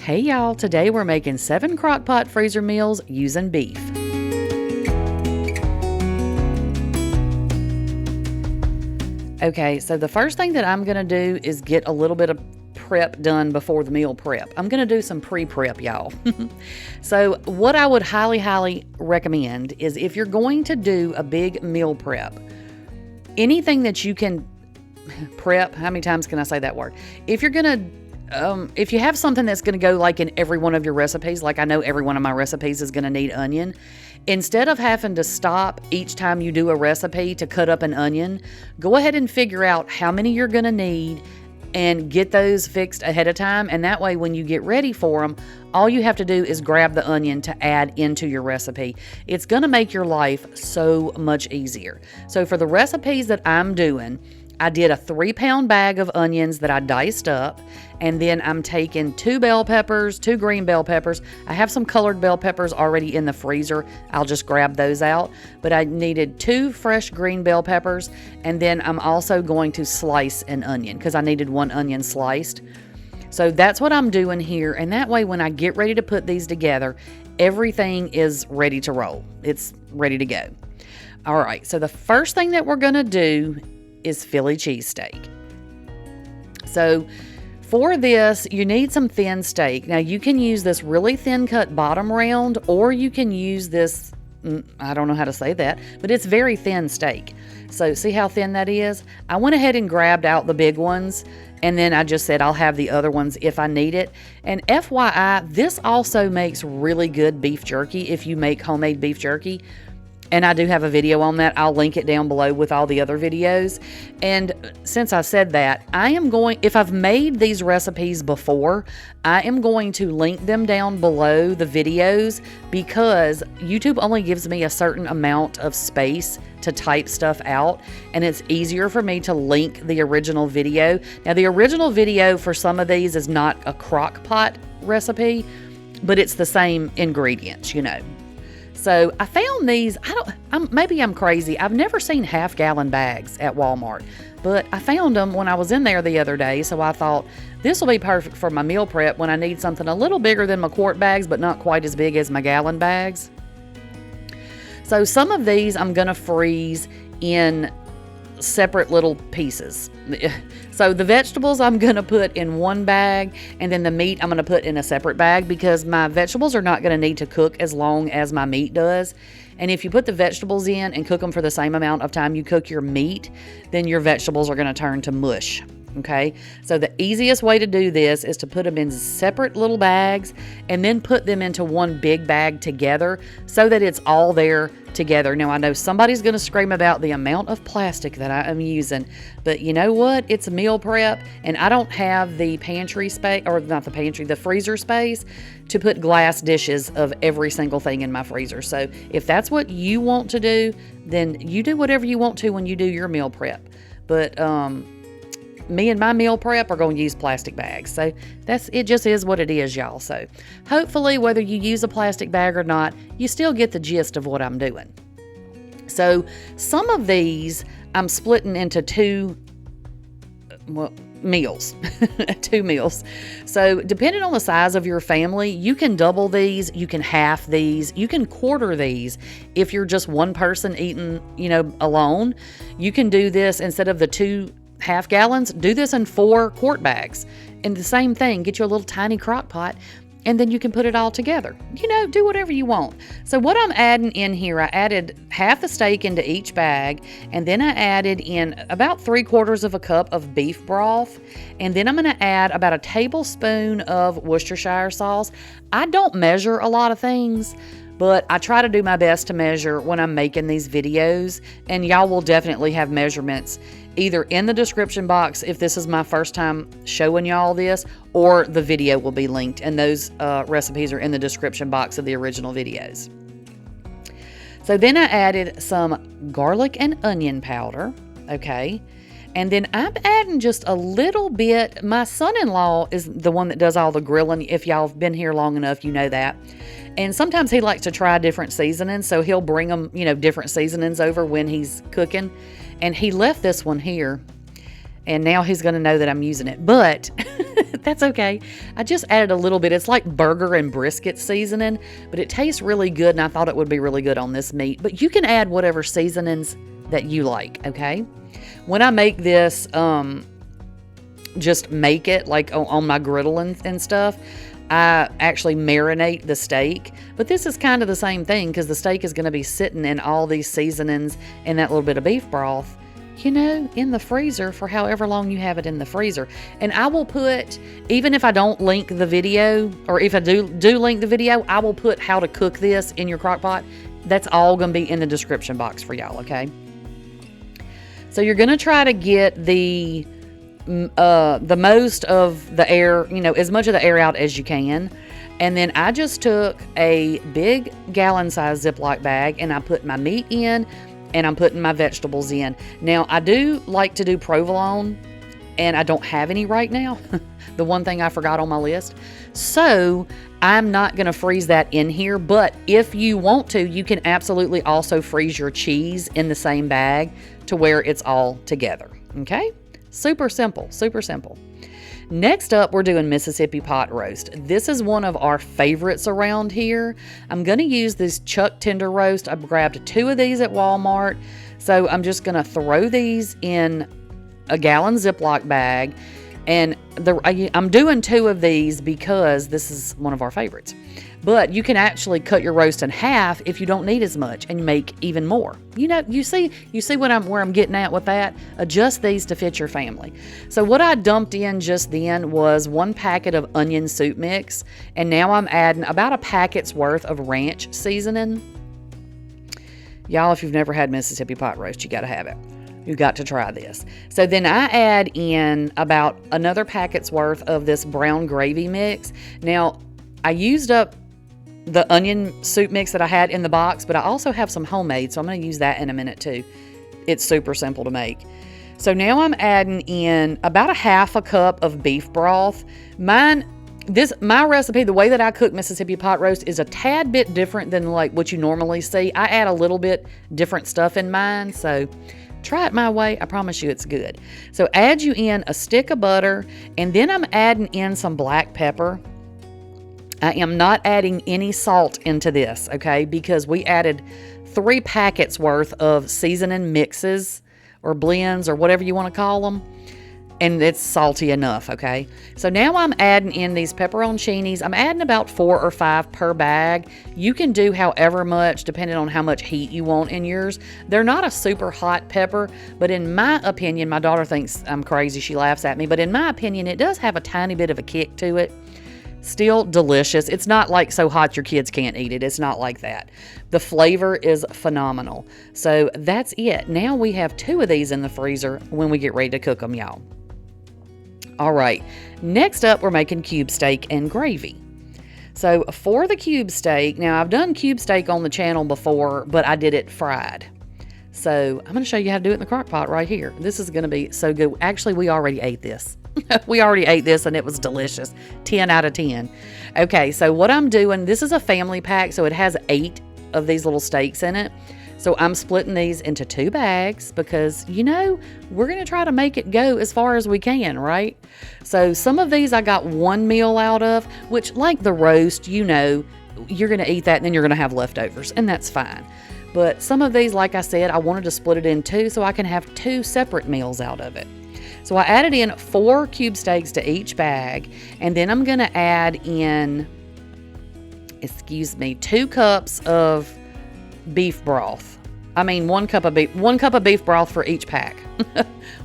Hey y'all, today we're making 7 crockpot freezer meals using beef. Okay, so the first thing that I'm gonna do is get a little bit of prep done before the meal prep. I'm gonna do some pre-prep, y'all. So what I would highly recommend is if you're going to do a big meal prep, anything that you can prep, how many times can I say that word? If you're gonna if you have something that's going to go like in every one of your recipes, like I know every one of my recipes is going to need onion, instead of having to stop each time you do a recipe to cut up an onion, go ahead and figure out how many you're going to need and get those fixed ahead of time. And that way, when you get ready for them, all you have to do is grab the onion to add into your recipe. It's going to make your life so much easier. So for the recipes that I'm doing, I did a 3-pound bag of onions that I diced up, and then I'm taking 2 bell peppers, 2 green bell peppers. I have some colored bell peppers already in the freezer. I'll just grab those out. But I needed 2 fresh green bell peppers, and then I'm also going to slice an onion because I needed 1 onion sliced. So that's what I'm doing here, and that way when I get ready to put these together, everything is ready to roll. It's ready to go. All right, so the first thing that we're gonna do is Philly cheesesteak. So for this, you need some thin steak. Now you can use this really thin cut bottom round, or you can use this, I don't know how to say that, but it's very thin steak. So see how thin that is? I went ahead and grabbed out the big ones, and then I just said I'll have the other ones if I need it. And FYI, this also makes really good beef jerky if you make homemade beef jerky. And I do have a video on that. I'll link it down below with all the other videos. And since I said that, I am going, if I've made these recipes before, I am going to link them down below the videos because YouTube only gives me a certain amount of space to type stuff out, and it's easier for me to link the original video. Now, the original video for some of these is not a crock pot recipe, but it's the same ingredients, you know. So I found these, maybe I'm crazy. I've never seen half-gallon bags at Walmart, but I found them when I was in there the other day. So I thought this will be perfect for my meal prep when I need something a little bigger than my quart bags, but not quite as big as my gallon bags. So some of these I'm gonna freeze in separate little pieces. So the vegetables I'm gonna put in one bag, and then the meat I'm gonna put in a separate bag because my vegetables are not gonna need to cook as long as my meat does. And if you put the vegetables in and cook them for the same amount of time you cook your meat, then your vegetables are gonna turn to mush. Okay, so the easiest way to do this is to put them in separate little bags and then put them into one big bag together so that it's all there together. Now, I know somebody's going to scream about the amount of plastic that I am using, but you know what? It's a meal prep, and I don't have the pantry space, or not the pantry, the freezer space to put glass dishes of every single thing in my freezer. So if that's what you want to do, then you do whatever you want to when you do your meal prep. But me and my meal prep are going to use plastic bags. So it just is what it is, y'all. So hopefully, whether you use a plastic bag or not, you still get the gist of what I'm doing. So some of these I'm splitting into 2 meals. 2 meals. So depending on the size of your family, you can double these, you can half these, you can quarter these. If you're just one person eating, alone, you can do this instead of the 2 half gallons, do this in 4 quart bags. And the same thing, get you a little tiny crock pot, and then you can put it all together. Do whatever you want. So what I'm adding in here, I added half the steak into each bag, and then I added in about 3/4 of a cup of beef broth, and then I'm going to add about a tablespoon of Worcestershire sauce. I don't measure a lot of things, but I try to do my best to measure when I'm making these videos, and y'all will definitely have measurements either in the description box if this is my first time showing y'all this, or the video will be linked, and those recipes are in the description box of the original videos. So then I added some garlic and onion powder, okay? And then I'm adding just a little bit. My son-in-law is the one that does all the grilling. If y'all have been here long enough, you know that. And sometimes he likes to try different seasonings, so he'll bring them, different seasonings over when he's cooking. And he left this one here, and now he's going to know that I'm using it. But That's okay. I just added a little bit. It's like burger and brisket seasoning, but it tastes really good, and I thought it would be really good on this meat. But you can add whatever seasonings that you like, okay? When I make this, just make it like on my griddle and stuff, I actually marinate the steak. But this is kind of the same thing because the steak is going to be sitting in all these seasonings and that little bit of beef broth, you know, in the freezer for however long you have it in the freezer. And I will put, even if I don't link the video, or if I do link the video, I will put how to cook this in your crock pot. That's all going to be in the description box for y'all, okay? So you're going to try to get the most of the air, you know, as much of the air out as you can. And then I just took a big gallon-sized Ziploc bag and I put my meat in and I'm putting my vegetables in. Now, I do like to do provolone and I don't have any right now. The one thing I forgot on my list. So I'm not going to freeze that in here, but if you want to, you can absolutely also freeze your cheese in the same bag to where it's all together. Okay? Super simple, super simple. Next up, we're doing Mississippi pot roast. This is one of our favorites around here. I'm going to use this chuck tender roast. I grabbed 2 of these at Walmart. So I'm just going to throw these in a gallon Ziploc bag. And I'm doing 2 of these because this is one of our favorites. But you can actually cut your roast in half if you don't need as much and make even more. You know, you see where I'm getting at with that? Adjust these to fit your family. So what I dumped in just then was 1 packet of onion soup mix. And now I'm adding about a packet's worth of ranch seasoning. Y'all, if you've never had Mississippi pot roast, you got to have it. You got to try this. So then I add in about another packet's worth of this brown gravy mix. Now, I used up the onion soup mix that I had in the box, but I also have some homemade, so I'm going to use that in a minute too. It's super simple to make. So now I'm adding in about a half a cup of beef broth. My recipe, the way that I cook Mississippi pot roast is a tad bit different than like what you normally see. I add a little bit different stuff in mine, so try it my way. I promise you it's good. So add you in a stick of butter, and then I'm adding in some black pepper. I am not adding any salt into this, okay, because we added 3 packets worth of seasoning mixes or blends or whatever you want to call them, and it's salty enough, okay? So now I'm adding in these pepperoncinis. I'm adding about 4 or 5 per bag. You can do however much depending on how much heat you want in yours. They're not a super hot pepper, but in my opinion, my daughter thinks I'm crazy. She laughs at me, but in my opinion, it does have a tiny bit of a kick to it. Still delicious. It's not like so hot your kids can't eat it. It's not like that. The flavor is phenomenal. So that's it. Now we have 2 of these in the freezer when we get ready to cook them, y'all. All right. Next up, we're making cube steak and gravy. So for the cube steak, now I've done cube steak on the channel before, but I did it fried. So I'm going to show you how to do it in the crock pot right here. This is going to be so good. Actually, we already ate this. We already ate this and it was delicious. 10 out of 10. Okay, so what I'm doing, this is a family pack, so it has 8 of these little steaks in it. So I'm splitting these into 2 bags because, you know, we're going to try to make it go as far as we can, right? So some of these I got 1 meal out of, which like the roast, you know, you're going to eat that and then you're going to have leftovers, and that's fine. But some of these, like I said, I wanted to split it in 2 so I can have 2 separate meals out of it. So I added in 4 cube steaks to each bag, and then I'm going to add in, 2 cups of beef broth. I mean, 1 cup of beef broth for each pack.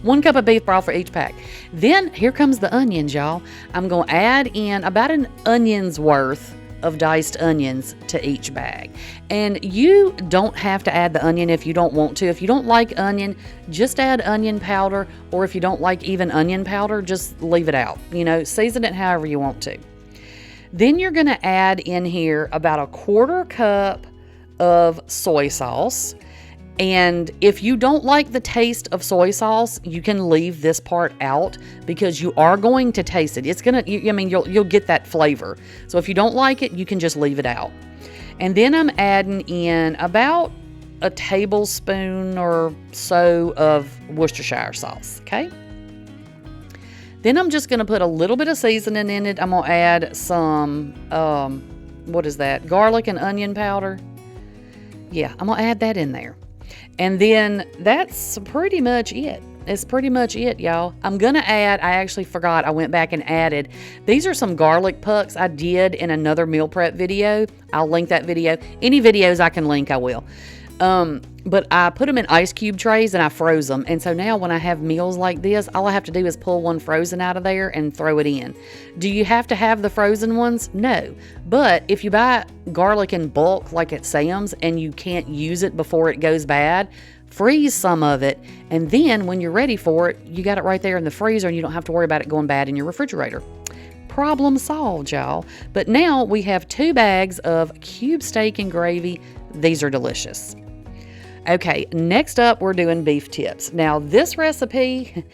1 cup of beef broth for each pack. Then here comes the onions, y'all. I'm going to add in about an onion's worth of diced onions to each bag. And you don't have to add the onion if you don't want to. If you don't like onion, just add onion powder, or if you don't like even onion powder, just leave it out. You know, season it however you want to. Then you're going to add in here about 1/4 cup of soy sauce. And if you don't like the taste of soy sauce, you can leave this part out because you are going to taste it. It's gonna, you'll get that flavor. So if you don't like it, you can just leave it out. And then I'm adding in about a tablespoon or so of Worcestershire sauce, okay? Then I'm just going to put a little bit of seasoning in it. I'm going to add some, what is that? Garlic and onion powder. Yeah, I'm going to add that in there. And then that's pretty much it. It's pretty much it, y'all. I'm going to add, I actually forgot, I went back and added, these are some garlic pucks I did in another meal prep video. I'll link that video. Any videos I can link, I will. But I put them in ice cube trays and I froze them. And so now when I have meals like this, all I have to do is pull one frozen out of there and throw it in. Do you have to have the frozen ones? No. But if you buy garlic in bulk like at Sam's and you can't use it before it goes bad, freeze some of it. And then when you're ready for it, you got it right there in the freezer and you don't have to worry about it going bad in your refrigerator. Problem solved, y'all. But now we have 2 bags of cube steak and gravy. These are delicious. Okay, next up we're doing beef tips. Now this recipe,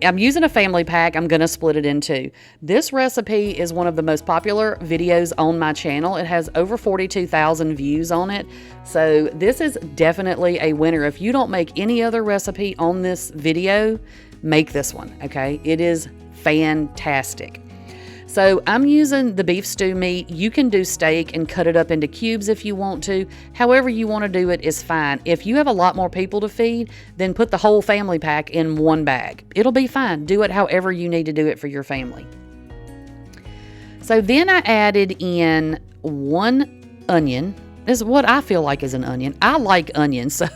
I'm using a family pack. I'm going to split it in 2. This recipe is one of the most popular videos on my channel. It has over 42,000 views on it. So this is definitely a winner. If you don't make any other recipe on this video, make this one, okay? It is fantastic. So I'm using the beef stew meat. You can do steak and cut it up into cubes if you want to. However you want to do it is fine. If you have a lot more people to feed, then put the whole family pack in one bag. It'll be fine. Do it however you need to do it for your family. So then I added in 1 onion. This is what I feel like is an onion. I like onions, so,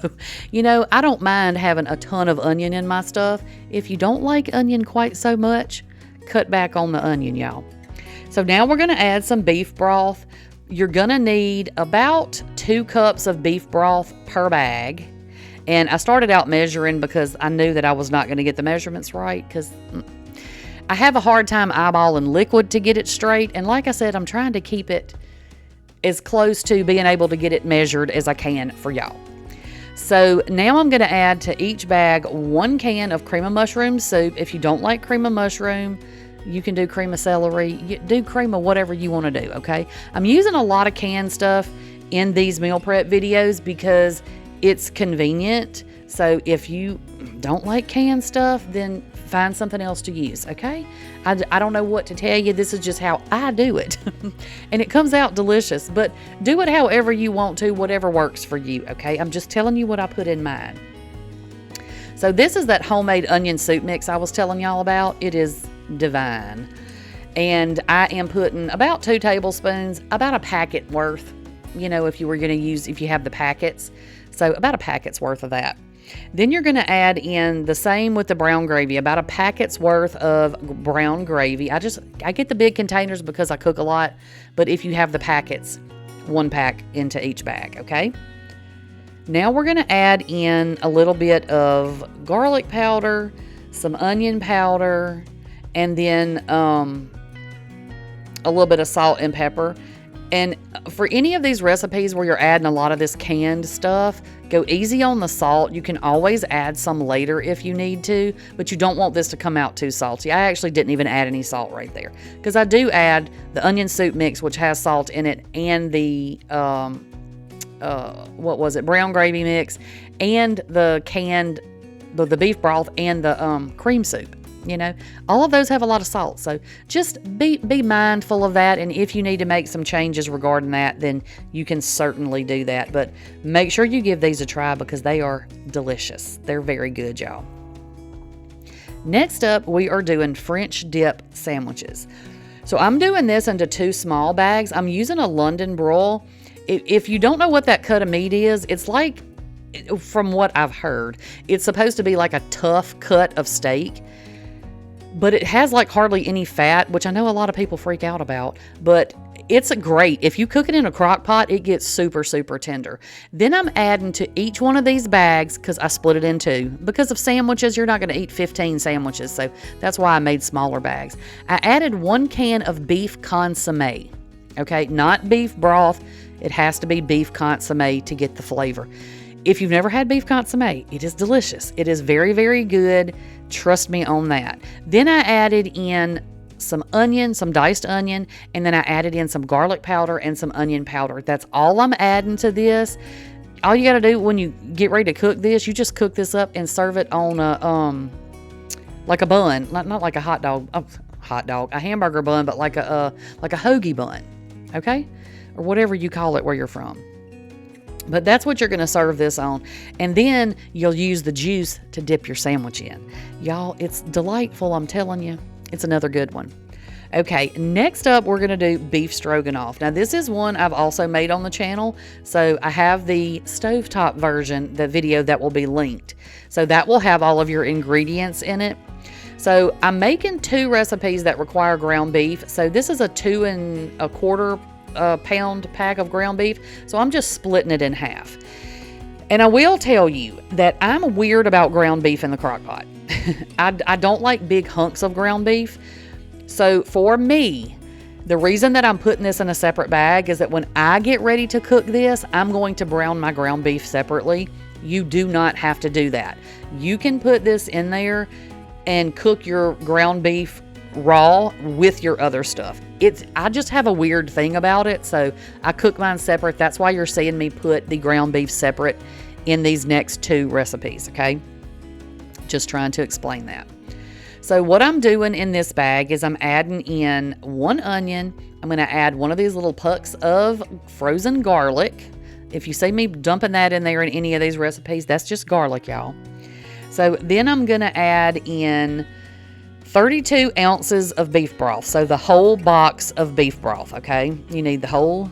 you know, I don't mind having a ton of onion in my stuff. If you don't like onion quite so much, cut back on the onion, y'all. So now we're going to add some beef broth. You're going to need about 2 cups of beef broth per bag. And I started out measuring because I knew that I was not going to get the measurements right because I have a hard time eyeballing liquid to get it straight. And like I said, I'm trying to keep it as close to being able to get it measured as I can for y'all. So now I'm going to add to each bag 1 can of cream of mushroom soup. If you don't like cream of mushroom, you can do cream of celery. You do cream of whatever you want to do, okay? I'm using a lot of canned stuff in these meal prep videos because it's convenient. So if you don't like canned stuff, then find something else to use, okay? I don't know what to tell you. This is just how I do it. And it comes out delicious. But do it however you want to, whatever works for you, okay? I'm just telling you what I put in mine. So this is that homemade onion soup mix I was telling y'all about. It is divine. And I am putting about 2 tablespoons, about a packet worth, you know, if you were going to use, if you have the packets. So about a packet's worth of that. Then you're going to add in the same with the brown gravy, about a packet's worth of brown gravy. I get the big containers because I cook a lot, but if you have the packets, 1 pack into each bag, okay? Now we're going to add in a little bit of garlic powder, some onion powder, and then a little bit of salt and pepper. And for any of these recipes where you're adding a lot of this canned stuff, go easy on the salt. You can always add some later if you need to, but you don't want this to come out too salty. I actually didn't even add any salt right there because I do add the onion soup mix, which has salt in it, and the, brown gravy mix, and the canned, the beef broth, and the cream soup. You know, all of those have a lot of salt. So just be mindful of that. And if you need to make some changes regarding that, then you can certainly do that. But make sure you give these a try because they are delicious. They're very good, y'all. Next up, we are doing French dip sandwiches. So I'm doing this into 2 small bags. I'm using a London broil. If you don't know what that cut of meat is, it's like, from what I've heard, it's supposed to be like a tough cut of steak. But it has like hardly any fat, which I know a lot of people freak out about, but it's great. If you cook it in a crock pot, it gets super, super tender. Then I'm adding to each one of these bags, because I split it in 2. Because of sandwiches, you're not going to eat 15 sandwiches, so that's why I made smaller bags. I added 1 can of beef consomme, okay? Not beef broth. It has to be beef consomme to get the flavor. If you've never had beef consomme, it is delicious. It is very, very good. Trust me on that. Then I added in some onion, some diced onion, and then I added in some garlic powder and some onion powder. That's all I'm adding to this. All you got to do when you get ready to cook this, you just cook this up and serve it on like a bun, not like a a hamburger bun, but like a hoagie bun, okay? Or whatever you call it where you're from. But that's what you're going to serve this on. And then you'll use the juice to dip your sandwich in. Y'all, it's delightful, I'm telling you. It's another good one. Okay, next up, we're going to do beef stroganoff. Now, this is one I've also made on the channel. So I have the stovetop version, the video that will be linked. So that will have all of your ingredients in it. So I'm making 2 recipes that require ground beef. So this is a 2 1/4 pound pack of ground beef. So I'm just splitting it in half. And I will tell you that I'm weird about ground beef in the crock pot. I don't like big hunks of ground beef. So for me, the reason that I'm putting this in a separate bag is that when I get ready to cook this, I'm going to brown my ground beef separately. You do not have to do that. You can put this in there and cook your ground beef raw with your other stuff. I just have a weird thing about it, so I cook mine separate. That's why you're seeing me put the ground beef separate in these next 2 recipes, okay? Just trying to explain that. So what I'm doing in this bag is I'm adding in 1 onion. I'm going to add one of these little pucks of frozen garlic. If you see me dumping that in there in any of these recipes, that's just garlic, y'all. So then I'm going to add in 32 ounces of beef broth. So the whole box of beef broth, okay? You need the whole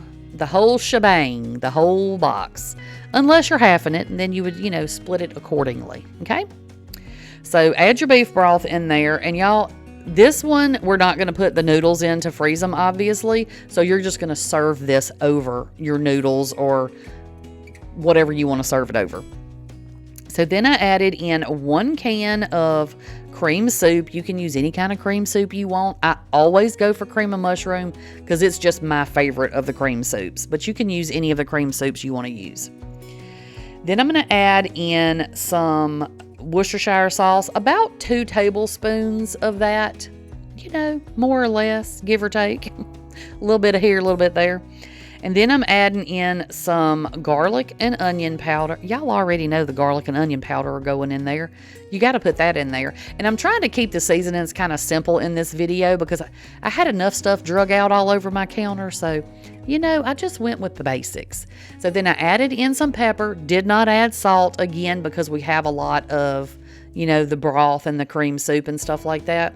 shebang, the whole box. Unless you're halving it, and then you would, split it accordingly, okay? So add your beef broth in there. And y'all, this one, we're not going to put the noodles in to freeze them, obviously. So you're just going to serve this over your noodles or whatever you want to serve it over. So then I added in 1 can of cream soup. You can use any kind of cream soup you want. I always go for cream of mushroom because it's just my favorite of the cream soups. But you can use any of the cream soups you want to use. Then I'm going to add in some Worcestershire sauce, about 2 tablespoons of that. More or less, give or take. A little bit of here, a little bit there. And then I'm adding in some garlic and onion powder. Y'all already know the garlic and onion powder are going in there. You got to put that in there. And I'm trying to keep the seasonings kind of simple in this video because I had enough stuff drug out all over my counter. So, I just went with the basics. So then I added in some pepper. Did not add salt again because we have a lot of, the broth and the cream soup and stuff like that.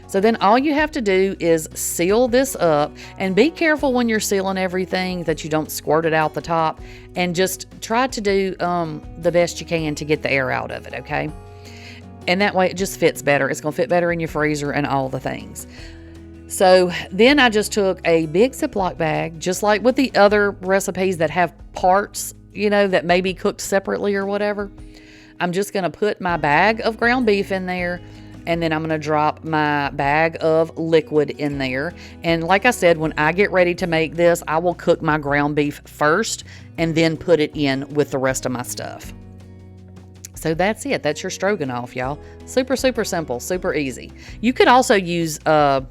So then all you have to do is seal this up, and be careful when you're sealing everything that you don't squirt it out the top, and just try to do the best you can to get the air out of it, okay? And that way it just fits better. It's going to fit better in your freezer and all the things. So then I just took a big Ziploc bag, just like with the other recipes that have parts, that may be cooked separately or whatever. I'm just going to put my bag of ground beef in there. And then I'm going to drop my bag of liquid in there. And like I said, when I get ready to make this, I will cook my ground beef first and then put it in with the rest of my stuff. So that's it. That's your stroganoff, y'all. Super, super simple, super easy. You could also use stew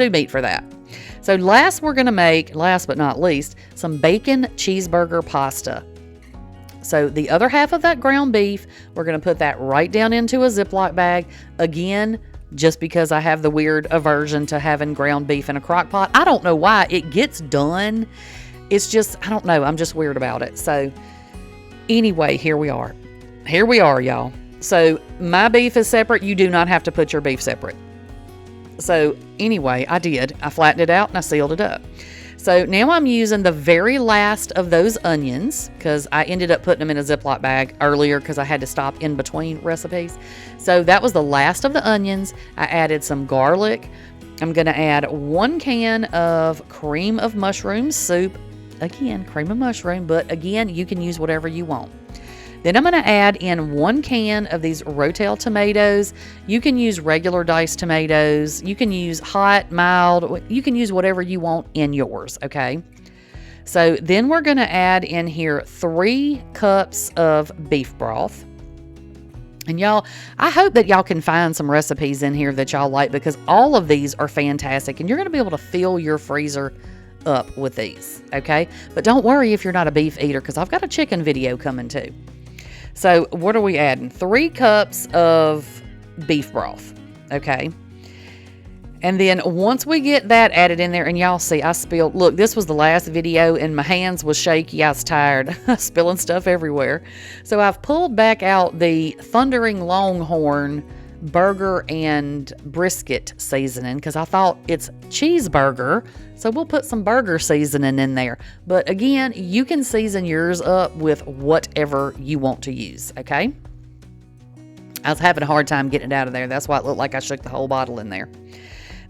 meat for that. So last we're going to make, last but not least, some bacon cheeseburger pasta. So the other half of that ground beef, we're going to put that right down into a Ziploc bag. Again, just because I have the weird aversion to having ground beef in a crock pot. I don't know why. It gets done. It's just, I don't know. I'm just weird about it. So anyway, here we are. Here we are, y'all. So my beef is separate. You do not have to put your beef separate. So anyway, I did. I flattened it out and I sealed it up. So now I'm using the very last of those onions because I ended up putting them in a Ziploc bag earlier because I had to stop in between recipes. So that was the last of the onions. I added some garlic. I'm going to add 1 can of cream of mushroom soup. Again, cream of mushroom, but again, you can use whatever you want. Then I'm going to add in 1 can of these Rotel tomatoes. You can use regular diced tomatoes. You can use hot, mild. You can use whatever you want in yours, okay? So then we're going to add in here 3 cups of beef broth. And y'all, I hope that y'all can find some recipes in here that y'all like because all of these are fantastic and you're going to be able to fill your freezer up with these, okay? But don't worry if you're not a beef eater because I've got a chicken video coming too. So what are we adding? 3 cups of beef broth, okay? And then once we get that added in there, and y'all see I spilled, look, this was the last video and my hands was shaky. I was tired, spilling stuff everywhere. So I've pulled back out the Thundering Longhorn burger and brisket seasoning because I thought it's cheeseburger, so we'll put some burger seasoning in there. But again, you can season yours up with whatever you want to use, okay? I was having a hard time getting it out of there. That's why it looked like I shook the whole bottle in there.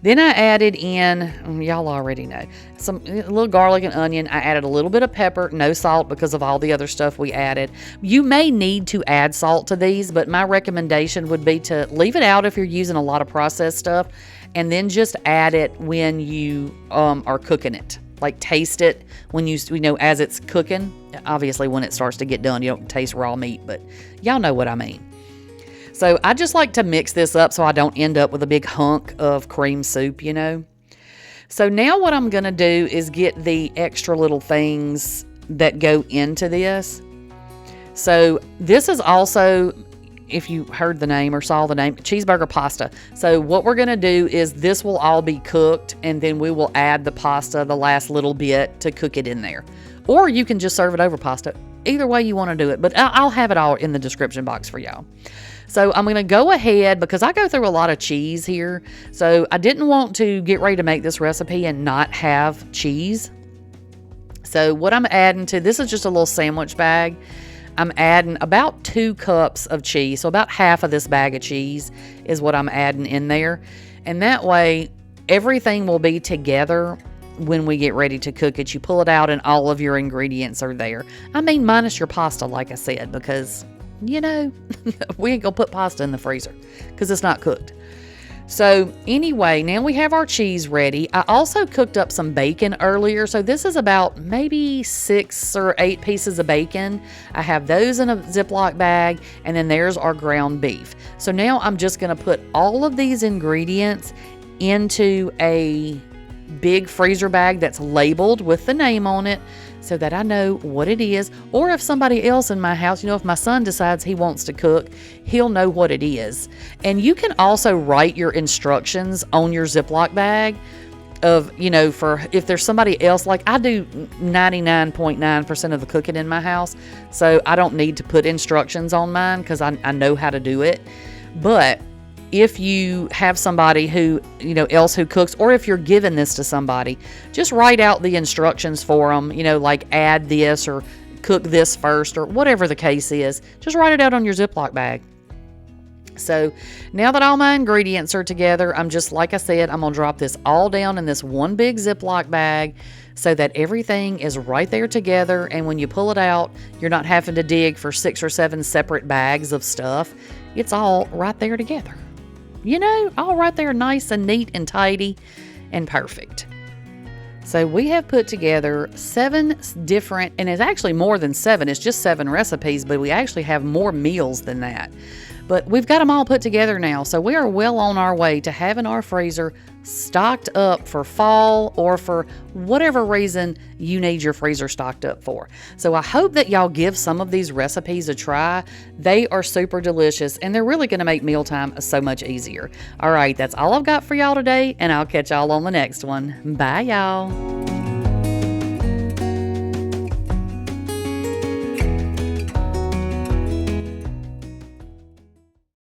Then I added in, y'all already know, a little garlic and onion. I added a little bit of pepper, no salt because of all the other stuff we added. You may need to add salt to these, but my recommendation would be to leave it out if you're using a lot of processed stuff, and then just add it when you are cooking it. Like taste it when you know, as it's cooking. Obviously when it starts to get done, you don't taste raw meat, but y'all know what I mean. So I just like to mix this up so I don't end up with a big hunk of cream soup, you know. So now what I'm going to do is get the extra little things that go into this. So this is also, if you heard the name or saw the name, cheeseburger pasta. So what we're going to do is this will all be cooked, and then we will add the pasta the last little bit to cook it in there. Or you can just serve it over pasta. Either way you want to do it, but I'll have it all in the description box for y'all. So I'm going to go ahead, because I go through a lot of cheese here, so I didn't want to get ready to make this recipe and not have cheese. So what I'm adding to, this is just a little sandwich bag. I'm adding about 2 cups of cheese, so about half of this bag of cheese is what I'm adding in there. And that way, everything will be together when we get ready to cook it. You pull it out and all of your ingredients are there. I mean, minus your pasta, like I said, because, you know, we ain't gonna put pasta in the freezer because it's not cooked. So anyway, now we have our cheese ready. I also cooked up some bacon earlier. So this is about maybe 6 or 8 pieces of bacon. I have those in a Ziploc bag, and then there's our ground beef. So now I'm just gonna put all of these ingredients into a big freezer bag that's labeled with the name on it so that I know what it is. Or if somebody else in my house, you know, if my son decides he wants to cook, he'll know what it is. And you can also write your instructions on your Ziploc bag of, you know, for if there's somebody else. Like I do 99.9% of the cooking in my house, so I don't need to put instructions on mine because I know how to do it. But if you have somebody who, you know, else who cooks, or if you're giving this to somebody, just write out the instructions for them, you know, like add this or cook this first or whatever the case is. Just write it out on your Ziploc bag. So now that all my ingredients are together, I'm just, like I said, I'm going to drop this all down in this one big Ziploc bag so that everything is right there together. And when you pull it out, you're not having to dig for 6 or 7 separate bags of stuff. It's all right there together. You know, all right there, nice and neat and tidy and perfect. So we have put together 7 different, and it's actually more than 7. It's just 7 recipes, but we actually have more meals than that. But we've got them all put together now, so we are well on our way to having our freezer stocked up for fall or for whatever reason you need your freezer stocked up for. So I hope that y'all give some of these recipes a try. They are super delicious, and they're really going to make mealtime so much easier. All right, that's all I've got for y'all today, and I'll catch y'all on the next one. Bye, y'all.